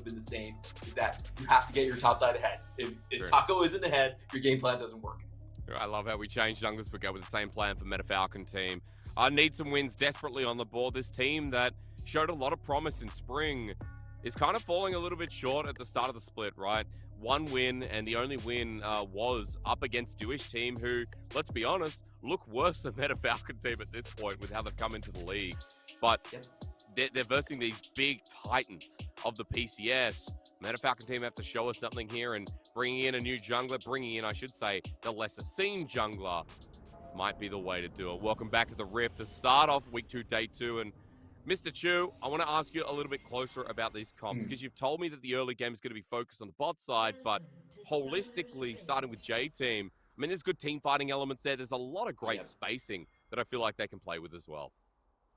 been the same, is that you have to get your top side ahead. If Taco isn't ahead, your game plan doesn't work. I love how we changed junglers, but go with the same plan for Meta Falcon team. I need some wins desperately on the board. This team that showed a lot of promise in spring is kind of falling a little bit short at the start of the split, right? One win, and the only win was up against Dewish team, who, let's be honest, look worse than Meta Falcon team at this point with how they've come into the league. But they're versing these big titans of the PCS. Meta Falcon team have to show us something here, and bringing in a new jungler, I should say, the lesser seen jungler might be the way to do it. Welcome back to the Rift to start off week 2, day 2. And Mr. Chu, I want to ask you a little bit closer about these comps, because you've told me that the early game is going to be focused on the bot side, but holistically, starting with J Team, I mean, there's good team fighting elements there. There's a lot of great spacing that I feel like they can play with as well.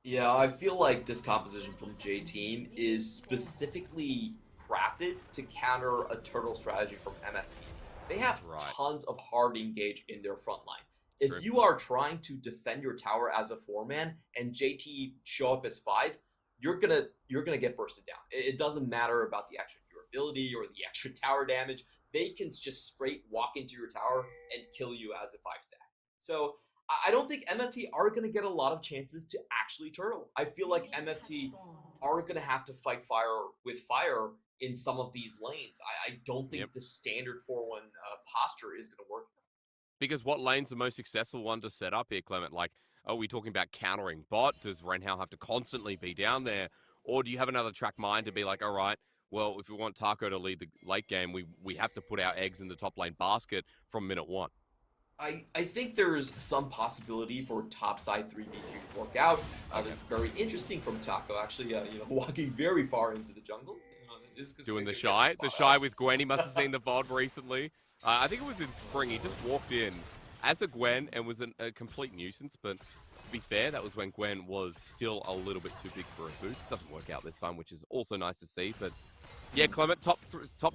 Yeah, I feel like this composition from J Team is specifically crafted to counter a turtle strategy from MFT. They have tons of hard engage in their front line. If you are trying to defend your tower as a 4-man and JT show up as 5, you're gonna get bursted down. It doesn't matter about the extra durability or the extra tower damage. They can just straight walk into your tower and kill you as a 5-stack. So I don't think MFT are going to get a lot of chances to actually turtle. I feel like MFT are going to have to fight fire with fire in some of these lanes. I don't think the standard 4-1 posture is going to work. Because what lane's the most successful one to set up here, Clement? Like, are we talking about countering bot? Does Renhao have to constantly be down there? Or do you have another track mind to be like, all right, well, if we want Taco to lead the late game, we have to put our eggs in the top lane basket from minute 1. I think there's some possibility for topside 3v3 to work out. This is very interesting from Taco, actually, walking very far into the jungle. Doing the shy with Gwen. He must have seen the VOD recently. I think it was in spring. He just walked in as a Gwen and was a complete nuisance. But to be fair, that was when Gwen was still a little bit too big for her boots. Doesn't work out this time, which is also nice to see. But yeah, Clement, top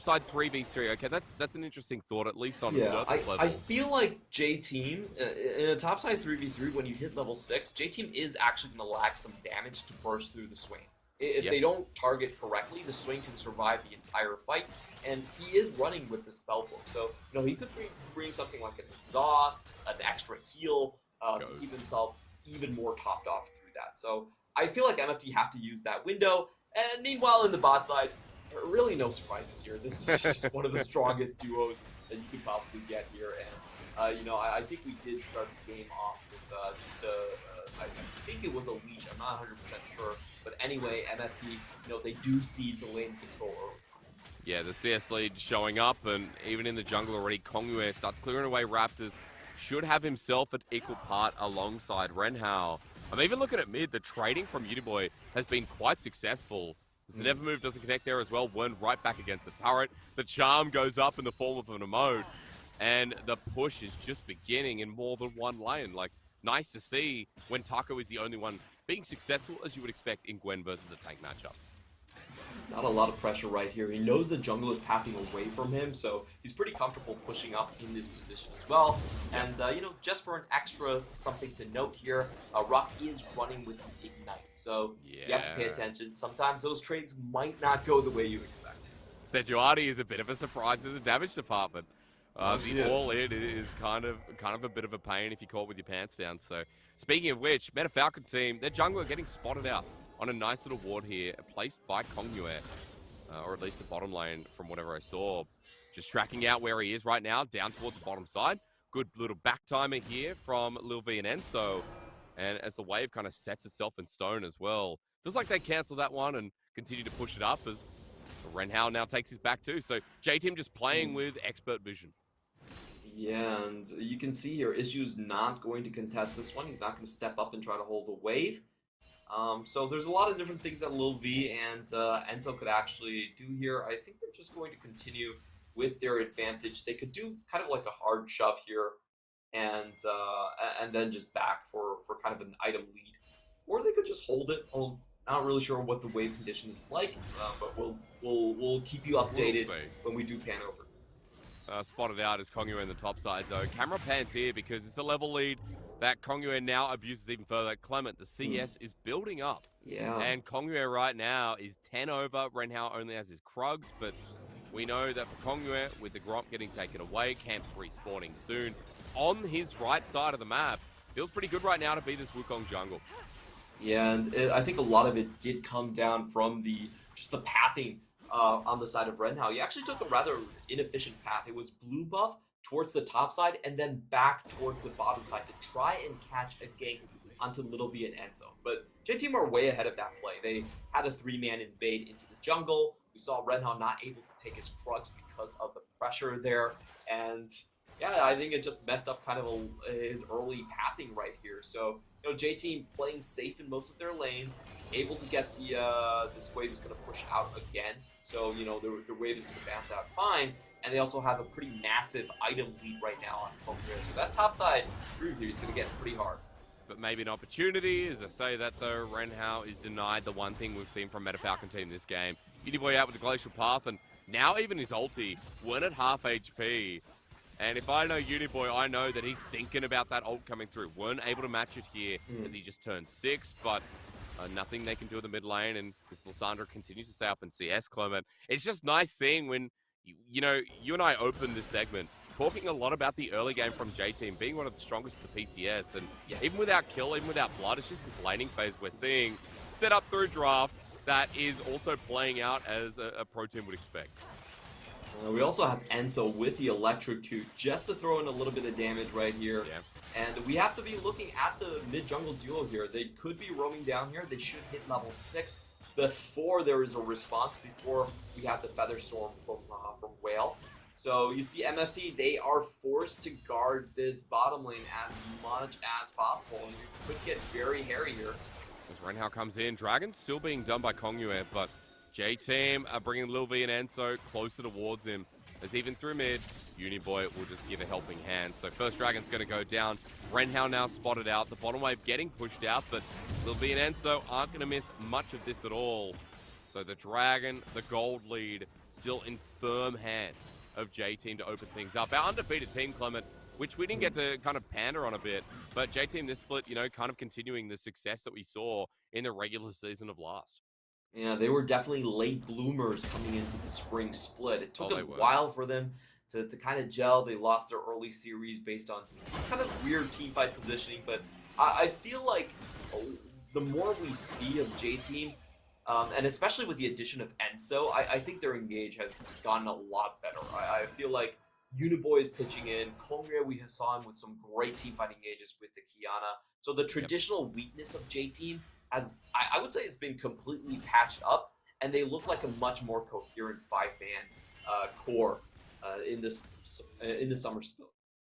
side 3v3. Okay, that's an interesting thought, at least on a surface level. I feel like J-Team, in a top side 3v3, when you hit level 6, J-Team is actually going to lack some damage to burst through the swing. If they don't target correctly, the swing can survive the entire fight, and he is running with the spellbook. So, he could bring something like an exhaust, an extra heal, to keep himself even more topped off through that. So, I feel like MFT have to use that window, and meanwhile, in the bot side, really no surprises here. This is just one of the strongest duos that you could possibly get here, and I think we did start the game off with I think it was a leash. I'm not 100% sure, but anyway, MFT, they do cede the lane control early. Yeah, the CS lead showing up, and even in the jungle already, Kongyue starts clearing away Raptors. Should have himself at equal part alongside Renhao. I'm even looking at mid. The trading from Uniboy has been quite successful. The never move doesn't connect there as well. Wern right back against the turret. The charm goes up in the form of an emote. And the push is just beginning in more than one lane. Like, nice to see when Taco is the only one being successful, as you would expect in Gwen versus a tank matchup. Not a lot of pressure right here. He knows the jungle is pathing away from him, so he's pretty comfortable pushing up in this position as well. And, just for an extra something to note here, Rock is running with the Ignite, so you have to pay attention. Sometimes those trades might not go the way you expect. Sejuani is a bit of a surprise in the damage department. The all-in is kind of a bit of a pain if you caught with your pants down. So, speaking of which, Meta Falcon team, their jungler getting spotted out on a nice little ward here, placed by Kongyue, or at least the bottom lane from whatever I saw. Just tracking out where he is right now, down towards the bottom side. Good little back timer here from Lil V and Enso. And as the wave kind of sets itself in stone as well, feels like they cancel that one and continue to push it up as Renhao now takes his back too. So J-Team just playing with expert vision. Yeah, and you can see here, Issue's not going to contest this one. He's not going to step up and try to hold the wave. So there's a lot of different things that Lil V and Enzo could actually do here. I think they're just going to continue with their advantage. They could do kind of like a hard shove here and then just back for kind of an item lead. Or they could just hold it. I'm not really sure what the wave condition is like, but we'll keep you updated when we do pan over. Spotted out as Kongyue in the top side though. Camera pans here because it's a level lead. that Kongyue now abuses even further. Clement, the CS is building up. Yeah. And Kongyue right now is 10 over. Renhao only has his Krugs, but we know that for Kongyue, with the Gromp getting taken away, Camp's respawning soon, on his right side of the map, feels pretty good right now to be this Wukong jungle. Yeah, and I think a lot of it did come down from just the pathing on the side of Renhao. He actually took a rather inefficient path. It was blue buff towards the top side and then back towards the bottom side to try and catch a gank onto Little V and Enzo. But J-Team are way ahead of that play. They had a 3-man invade into the jungle. We saw Renhao not able to take his Krugs because of the pressure there. And yeah, I think it just messed up kind of his early pathing right here. So, you know, J-Team playing safe in most of their lanes, able to get this wave is going to push out again. So, you know, the wave is going to bounce out fine. And they also have a pretty massive item lead right now on Falcon. So that top side, is going to get pretty hard. But maybe an opportunity. As I say that though, Renhao is denied the one thing we've seen from Meta Falcon team this game. Uniboy out with the Glacial Path, and now even his ulti weren't at half HP. And if I know Uniboy, I know that he's thinking about that ult coming through. Weren't able to match it here as he just turned 6, but nothing they can do in the mid lane, and this Lysandra continues to stay up in CS, Clement. It's just nice seeing when, you know, you and I opened this segment talking a lot about the early game from J-Team being one of the strongest at the PCS, and even without kill, even without blood, it's just this laning phase we're seeing set up through draft that is also playing out as a pro team would expect. We also have Enzo with the Electrocute just to throw in a little bit of damage right here. Yeah. And we have to be looking at the mid-jungle duo here. They could be roaming down here. They should hit level 6 before there is a response, before we have the Feather Storm from Whale. So you see MFT, they are forced to guard this bottom lane as much as possible, and it could get very hairy here. As Renhao comes in, Dragon's still being done by Kongyue, but J-Team are bringing Lil V and Enzo closer towards him. As even through mid, Uniboy will just give a helping hand. So first Dragon's going to go down. Renhao now spotted out. The bottom wave getting pushed out, but Lil V and Enzo aren't going to miss much of this at all. So the Dragon, the gold lead, still in firm hand of J-Team to open things up. Our undefeated team, Clement, which we didn't get to kind of pander on a bit, but J-Team this split, you know, kind of continuing the success that we saw in the regular season of last. Yeah, they were definitely late bloomers coming into the spring split. It took a while for them to kind of gel. They lost their early series based on kind of weird teamfight positioning, but I feel like the more we see of J-Team, and especially with the addition of Enzo, I think their engage has gotten a lot better. I feel like Uniboy is pitching in. Kongyue, we saw him with some great teamfight engages with the Kiana. So the traditional weakness of J-Team has, I would say, has been completely patched up, and they look like a much more coherent 5-man core in the summer split.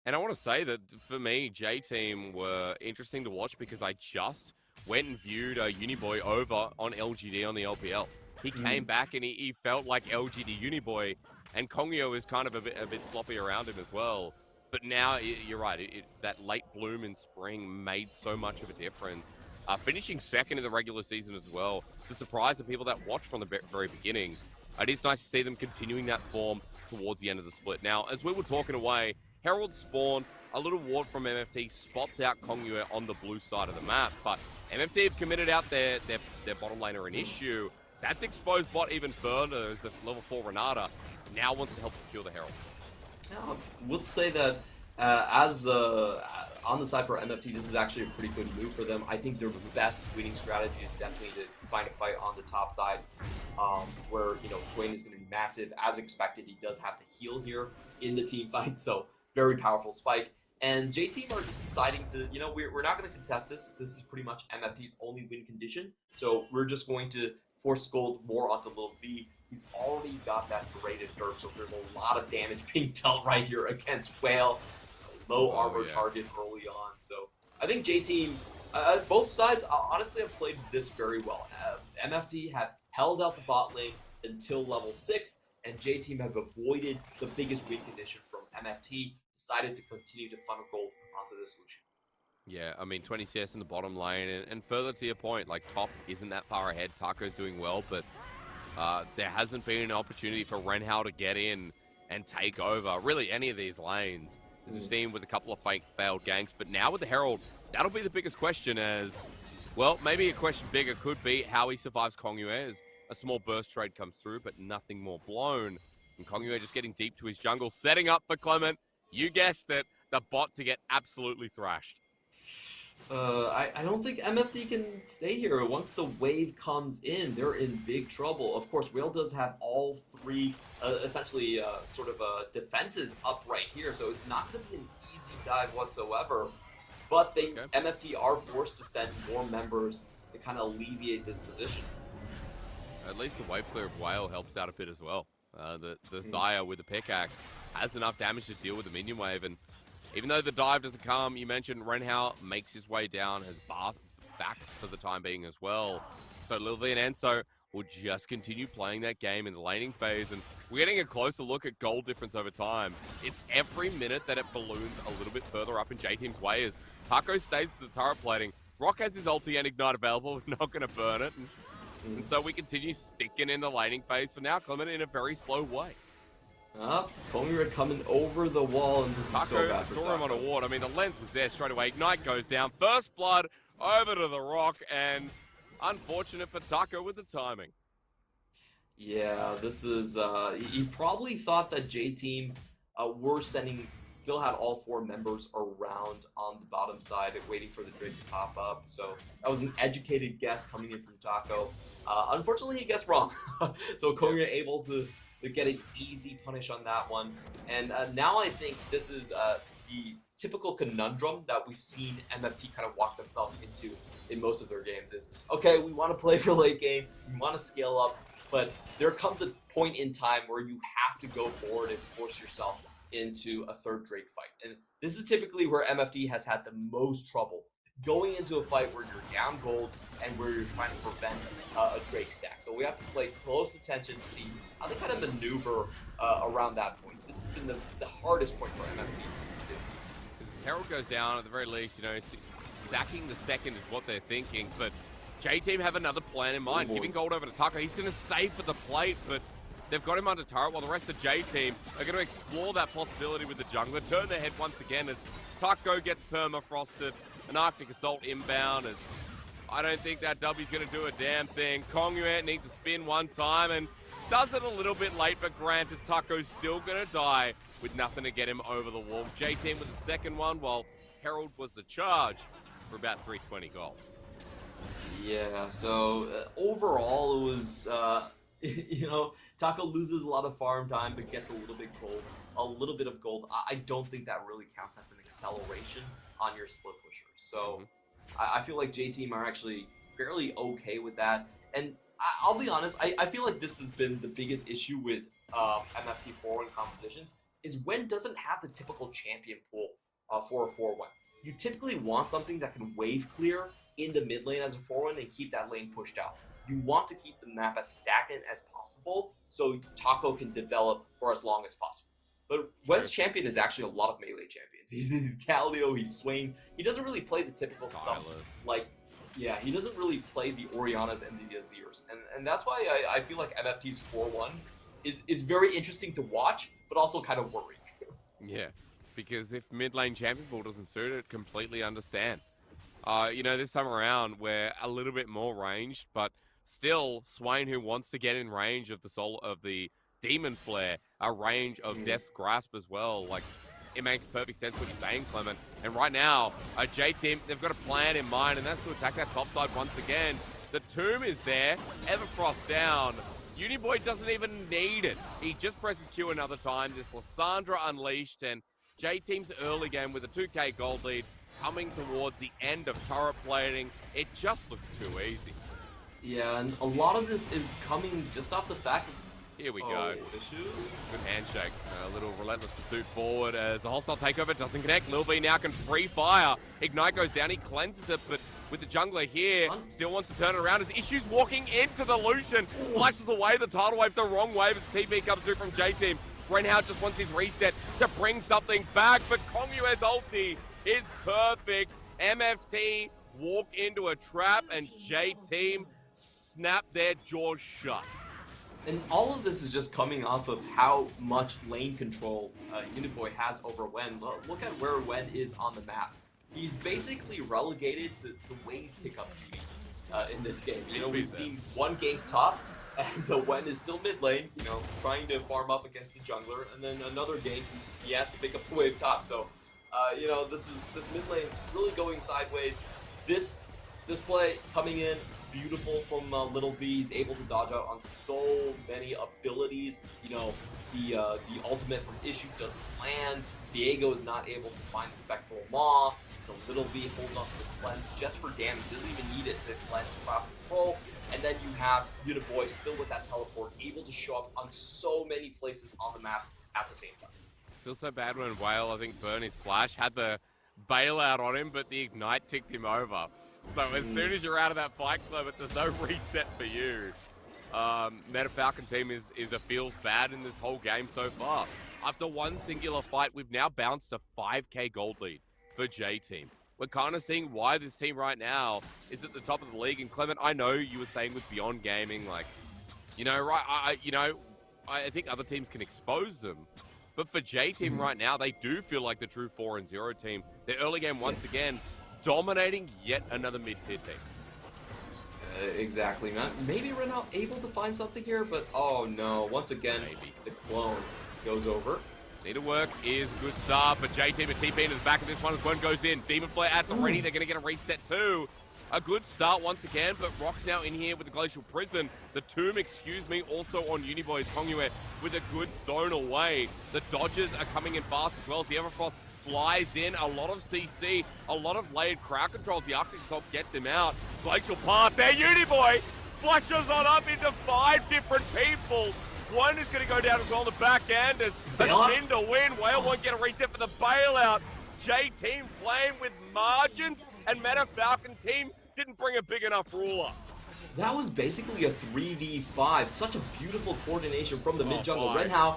And I want to say that for me, J-Team were interesting to watch because I just went and viewed Uniboy over on LGD on the LPL. He came back and he felt like LGD Uniboy, and Kongyue is kind of a bit sloppy around him as well. But now, you're right, that late bloom in spring made so much of a difference. Finishing second in the regular season as well, to surprise the people that watched from the very beginning. It is nice to see them continuing that form towards the end of the split. Now, as we were talking away, Herald spawned, a little ward from MFT spots out Kongyue on the blue side of the map, but MFT have committed out their bottom laner an issue. That's exposed bot even further as the level 4 Renata now wants to help secure the Herald. Now, we'll say that on the side for MFT, this is actually a pretty good move for them. I think their best winning strategy is definitely to find a fight on the top side, where, you know, Swain is going to be massive. As expected, he does have to heal here in the team fight, so very powerful spike. And J-Team are just deciding to, you know, we're not going to contest this. This is pretty much MFT's only win condition, so we're just going to force gold more onto Lil V. He's already got that serrated dirt, so there's a lot of damage being dealt right here against Whale. Low armor target early on. So I think J-Team, both sides, honestly have played this very well. MFT have held out the bot lane until level 6, and J-Team have avoided the biggest win condition from MFT, decided to continue to funnel gold onto this solution. Yeah, I mean, 20 CS in the bottom lane, and further to your point, like, top isn't that far ahead. Taco's doing well, but there hasn't been an opportunity for Renhao to get in and take over really any of these lanes. as we've seen with a couple of failed ganks. But now with the Herald, that'll be the biggest question as, well, maybe a question bigger could be how he survives Kongyue as a small burst trade comes through, but nothing more blown. And Kongyue just getting deep to his jungle, setting up for Clement. You guessed it, the bot to get absolutely thrashed. I don't think MFD can stay here. Once the wave comes in, they're in big trouble. Of course, Whale does have all three, essentially, defenses up right here, so it's not going to be an easy dive whatsoever. But MFD are forced to send more members to kind of alleviate this position. At least the wave clear of Whale helps out a bit as well. The Xayah with the pickaxe has enough damage to deal with the minion wave, and even though the dive doesn't come, you mentioned Renhao makes his way down, has Bath back for the time being as well. So Lil V and Enso will just continue playing that game in the laning phase, and we're getting a closer look at goal difference over time. It's every minute that it balloons a little bit further up in J-Team's way as Taco stays with the turret plating. Rock has his ulti and Ignite available, not going to burn it. And so we continue sticking in the laning phase for now, Clement, in a very slow way. Kongyue coming over the wall, and this is so bad for saw him on a ward. I mean, the lens was there straight away. Ignite goes down. First blood over to the Rock, and unfortunate for Taco with the timing. Yeah, this is, he probably thought that J-Team still had all four members around on the bottom side waiting for the Drake to pop up. So that was an educated guess coming in from Taco. Unfortunately, he guessed wrong. So Kongyue able to get an easy punish on that one. And now I think this is the typical conundrum that we've seen MFT kind of walk themselves into in most of their games is, okay, we want to play for late game, we want to scale up, but there comes a point in time where you have to go forward and force yourself into a third Drake fight. And this is typically where MFT has had the most trouble, going into a fight where you're down gold and where you're trying to prevent a Drake stack. So we have to pay close attention to see how they kind of maneuver around that point. This has been the hardest point for MFT to do. As Herald goes down, at the very least, you know, sacking the second is what they're thinking, but J-Team have another plan in mind, giving gold over to Taco. He's going to stay for the plate, but they've got him under turret, while the rest of J-Team are going to explore that possibility with the jungler, turn their head once again as Taco gets permafrosted, an Arctic Assault inbound, as I don't think that W's going to do a damn thing. Kongyue needs to spin one time and does it a little bit late, but granted, Taco's still going to die with nothing to get him over the wall. J-Team with the second one, while Herald was the charge for about 320 gold. Yeah, so overall it was, you know, Taco loses a lot of farm time but gets a little bit of gold. I don't think that really counts as an acceleration on your split pusher. So I feel like J-Team are actually fairly okay with that. And I'll be honest, I feel like this has been the biggest issue with MFT 4-1 competitions, is when doesn't have the typical champion pool for a 4-1. You typically want something that can wave clear into mid lane as a 4-1 and keep that lane pushed out. You want to keep the map as stagnant as possible so Taco can develop for as long as possible. But Web's champion is actually a lot of melee champions. He's Galio, he's Swain. He doesn't really play the typical stuff. Like, yeah, he doesn't really play the Orianas and the Azirs. And that's why I feel like MFT's 4-1 is very interesting to watch, but also kind of worrying. Yeah, because if mid lane champion pool doesn't suit it, completely understand. You know, this time around, we're a little bit more ranged, but still, Swain, who wants to get in range of the Demon Flare, a range of Death's Grasp as well. Like, it makes perfect sense what you're saying, Clement. And right now, J-Team, they've got a plan in mind, and that's to attack that top side once again. The Tomb is there, Everfrost down. Uniboy doesn't even need it. He just presses Q another time. This Lissandra unleashed, and J-Team's early game with a 2k gold lead coming towards the end of turret plating. It just looks too easy. Yeah, and a lot of this is coming just off the fact of... Here we go. Good handshake. A little relentless pursuit forward as the hostile takeover doesn't connect. Lil B now can free fire. Ignite goes down. He cleanses it, but with the jungler here, still wants to turn it around. As Issues walking into the Lucian. Flashes away the tidal wave the wrong way as the TP comes through from J-Team. Renhao just wants his reset to bring something back, but Kongyue's ulti is perfect. MFT walk into a trap and J-Team snap their jaws shut. And all of this is just coming off of how much lane control Uniboy has over Wen. Look at where Wen is on the map. He's basically relegated to wave pickup duty in this game. You know, we've seen one gank top, and Wen is still mid lane, you know, trying to farm up against the jungler, and then another gank, he has to pick up the wave top. So, you know, this mid lane is really going sideways. This play coming in beautiful from Little V. He's able to dodge out on so many abilities. You know, the ultimate from Issue doesn't land. Diego is not able to find the Spectral Maw. The Little V holds on to this cleanse just for damage. Doesn't even need it to cleanse crowd control. And then you have Uniboy still with that teleport, able to show up on so many places on the map at the same time. Feels so bad when Whale, I think Fern, his flash, had the bailout on him, but the Ignite ticked him over. So as soon as you're out of that fight club, there's no reset for you. Meta Falcon team is a feels bad in this whole game so far. After one singular fight, we've now bounced a 5k gold lead for J Team. We're kind of seeing why this team right now is at the top of the league. And Clement, I know you were saying with Beyond Gaming, like, you know, right? I think other teams can expose them. But for J Team right now, they do feel like the true 4-0 team. Their early game once again dominating yet another mid-tier team. Exactly, man. Maybe we're not able to find something here, but oh no. Once again, the clone goes over. Need to work is a good start, but J Team and TP into the back of this one as one goes in. Demon Flare at the ready. They're going to get a reset too. A good start once again, but Rock's now in here with the Glacial Prison. The Tomb, excuse me, also on Uniboy's Kongyue with a good zone away. The dodges are coming in fast as well as the Everfrost flies in. A lot of CC, a lot of layered crowd controls. The Arctic Assault gets him out. Glacial Path there, Uniboy flushes on up into 5 different people. One is going to go down as well on the back end as a spin to win. Whale won't get a reset for the bailout. J Team playing with margins, and Meta Falcon team didn't bring a big enough ruler. That was basically a 3v5. Such a beautiful coordination from the mid-jungle. Renhao.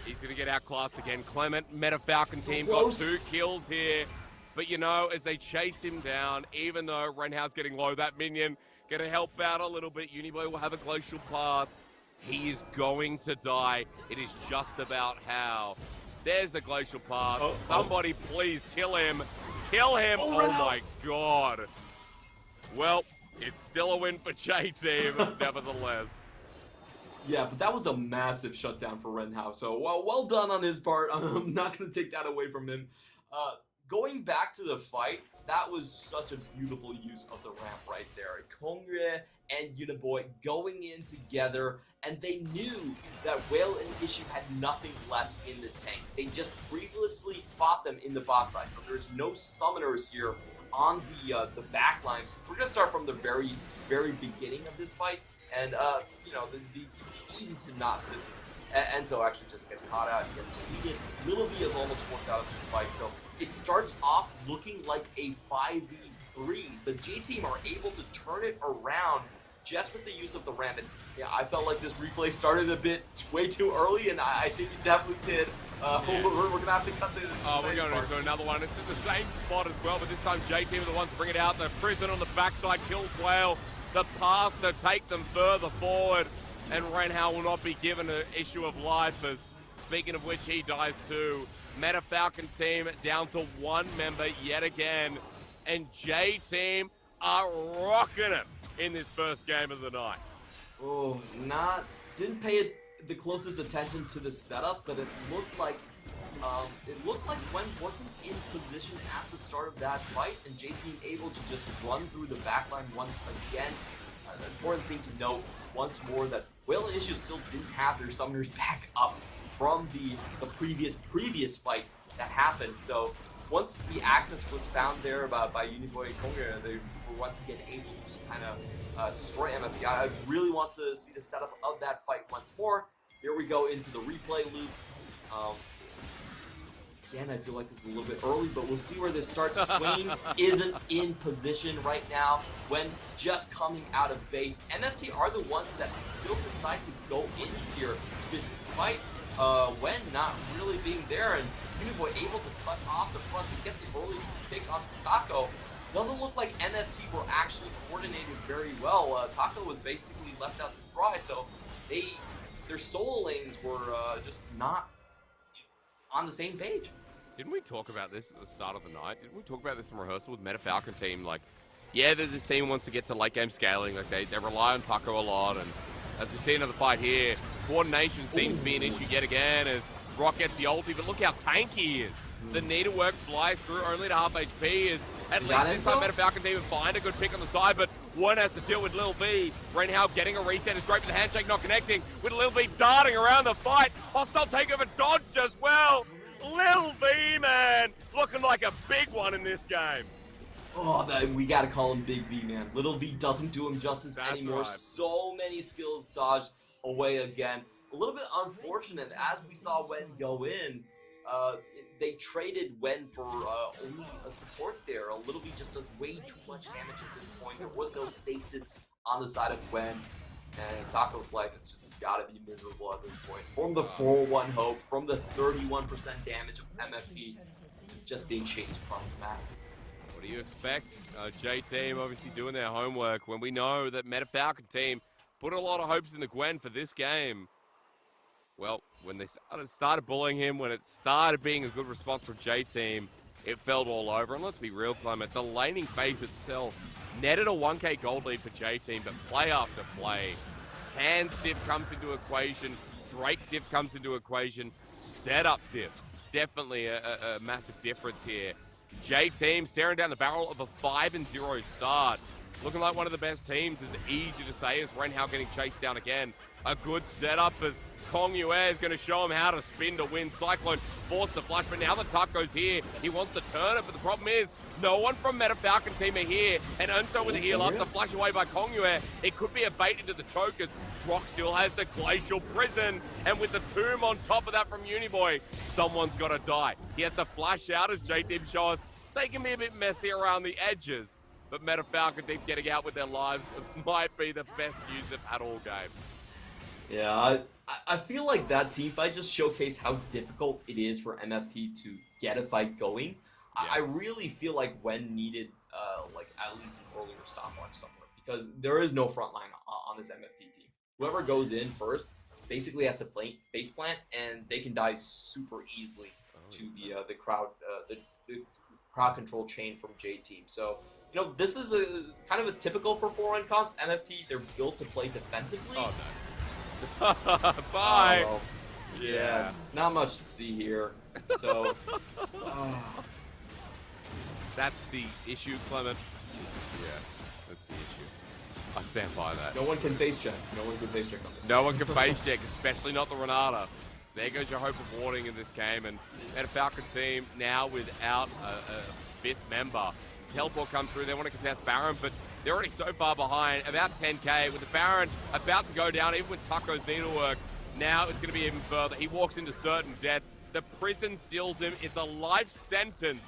He's going to get outclassed again. Clement, Meta Falcon team close. got 2 kills here. But you know, as they chase him down, even though Renhao's getting low, that minion going to help out a little bit. Uniboy will have a Glacial Path. He is going to die. It is just about how. There's the Glacial Path. Somebody please kill him. Kill him. Oh my god. Well, it's still a win for J Team, nevertheless. Yeah, but that was a massive shutdown for Renhao. So, well done on his part. I'm not going to take that away from him. Going back to the fight, that was such a beautiful use of the ramp right there. Kongyue and Uniboy going in together, and they knew that Whale and Issue had nothing left in the tank. They just previously fought them in the bot side, so there's no summoners here on the back line. We're going to start from the very, very beginning of this fight, and, you know, the easy synopsis is Enzo actually just gets caught out. He gets deleted. Little V is almost forced out of this fight, so it starts off looking like a 5v3. The J Team are able to turn it around just with the use of the ramp. And yeah, I felt like this replay started a bit way too early, and I think it definitely did. We're gonna have to cut the we're going to do another one. It's in the same spot as well, but this time J Team are the ones to bring it out. The Prison on the backside kills Whale. The path to take them further forward, and Renhao will not be given an issue of life, as speaking of which, he dies too. Meta Falcon team down to 1 member yet again, and J Team are rocking it in this first game of the night. Oh, didn't pay the closest attention to the setup, but it looked like Wen wasn't in position at the start of that fight, and J Team able to just run through the backline once again. The important thing to note once more that Whale and Issue still didn't have their summoners back up from the previous fight that happened. So once the access was found there by Uniboy and Kongyue, they were once again able to just kind of destroy MFP. I really want to see the setup of that fight once more. Here we go into the replay loop. Again, I feel like this is a little bit early, but we'll see where this starts. Swain isn't in position right now when just coming out of base. MFT are the ones that still decide to go in here, despite Wen not really being there, and Uniboy able to cut off the front to get the early pick on Taco. Doesn't look like NFT were actually coordinated very well. Taco was basically left out to dry, so their solo lanes were just not on the same page. Didn't we talk about this at the start of the night? Didn't we talk about this in rehearsal with Meta Falcon team? Like, yeah, this team wants to get to late game scaling. Like, they rely on Taco a lot. And as we see another fight here, coordination seems to be an issue yet again as Brock gets the ulti. But look how tanky he is. The needlework flies through only to half HP. Is at least this time Meta Falcon team find a good pick on the side, but one has to deal with Lil V. Renhao getting a reset is great, but the handshake not connecting. With Lil V darting around the fight. Hostile takeover dodge as well. Lil V, man, looking like a big one in this game. Oh, we gotta call him Big V, man. Little V doesn't do him justice anymore. Right. So many skills dodged away again. A little bit unfortunate, as we saw Wen go in. They traded Wen for only a support there. A Little V just does way too much damage at this point. There was no stasis on the side of Wen. And Taco's life has just gotta be miserable at this point. From the 4-1 hope, from the 31% damage of MFT, just being chased across the map. What do you expect? J-Team obviously doing their homework when we know that Meta Falcon team put a lot of hopes in the Gwen for this game. Well, when they started bullying him, when it started being a good response from J-Team, it fell all over. And let's be real, Clement, the laning phase itself netted a 1k gold lead for J-Team, but play after play, hand diff comes into equation, Drake diff comes into equation, setup diff. Definitely a massive difference here. J-Team staring down the barrel of a 5-0 start. Looking like one of the best teams, is easy to say, as Renhao getting chased down again. A good setup as Kong Yue is going to show him how to spin to win. Cyclone forced the flush, but now the Taco's here. He wants to turn it, but the problem is no one from Meta Falcon team are here. And Unso with a heal up, the flush away by Kong Yue. It could be a bait into the chokers. Brock still has the Glacial Prison, and with the tomb on top of that from Uniboy, someone's got to die. He has to flash out as J-Team show us. They can be a bit messy around the edges, but Meta Falcon team getting out with their lives might be the best use of at all game. Yeah, I feel like that team fight just showcased how difficult it is for MFT to get a fight going. Yeah. I really feel like Wen needed like at least an earlier stopwatch somewhere, because there is no front line on this MFT team. Whoever goes in first basically has to face plant, and they can die super easily to the crowd the crowd control chain from J-Team. So, you know, this is a kind of a typical for 4-1 comps. MFT, they're built to play defensively. Oh, no. Bye. Oh, yeah, not much to see here. So, that's the issue, Clement. Yeah, that's the issue. I stand by that. No one can face check. No one can face check on this. No one can face check, especially not the Renata. There goes your hope of warding in this game, and Meta Falcon team now without a fifth member. Teleport comes through, they want to contest Baron, but they're already so far behind, about 10k, with the Baron about to go down, even with Taco's needlework. Now it's going to be even further. He walks into certain death. The prison seals him. It's a life sentence.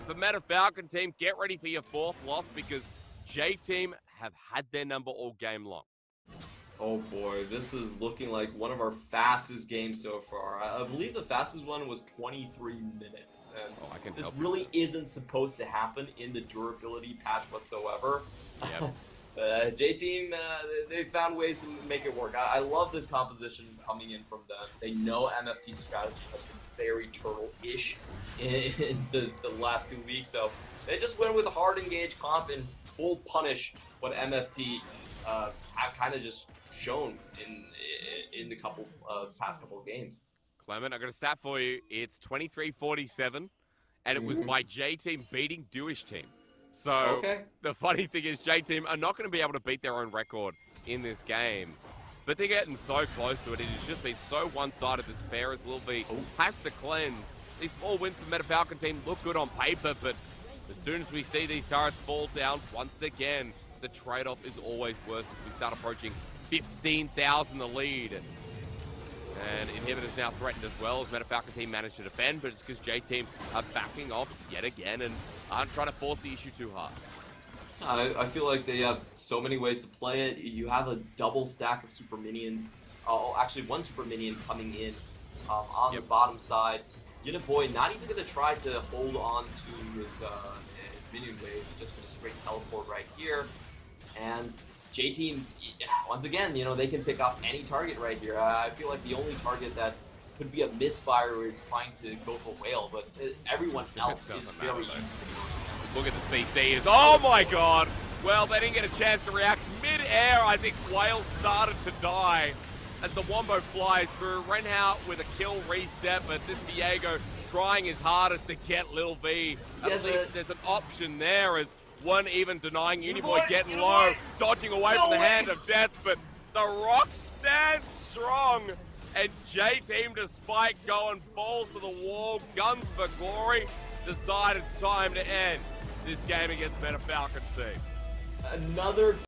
For Meta Falcon team, get ready for your fourth loss, because J-Team have had their number all game long. Oh boy, this is looking like one of our fastest games so far. I believe the fastest one was 23 minutes. And this really isn't supposed to happen in the durability patch whatsoever. Yep. J-Team, they found ways to make it work. I love this composition coming in from them. They know MFT's strategy has been very turtle-ish in the last 2 weeks, so they just went with a hard engage comp and full punish what MFT have kind of just shown in the past couple of games. Clement, I got a stat for you. It's 23-47, and it was by J-Team beating Dewish Team. So the funny thing is, J-Team are not going to be able to beat their own record in this game, but they're getting so close to it. It has just been so one-sided. This fair as Lil V has to cleanse. These small wins for Meta Falcon team look good on paper, but as soon as we see these turrets fall down once again, the trade-off is always worse as we start approaching 15,000 the lead. And inhibitors now threatened as well, as Meta Falcon team managed to defend, but it's because J-Team are backing off yet again and aren't trying to force the issue too hard. I feel like they have so many ways to play it. You have a double stack of super minions. Actually, one super minion coming in on the bottom side. Uniboy not even going to try to hold on to his minion wave. Just going to straight teleport right here. And J-Team, once again, you know, they can pick off any target right here. I feel like the only target that could be a misfire is trying to go for whale, but everyone else is very easy. Look at the CCs. Oh my god! Well, they didn't get a chance to react. Mid-air, I think Whale started to die as the Wombo flies through. Renhout with a kill reset, but this Diego trying his hardest to get Lil V. At least there's an option there as one even denying Uniboy getting low, dodging away from the hand of death, but the Rock stands strong. And J-Team, despite going balls to the wall, guns for glory, decide it's time to end this game against Meta Falcon team. Another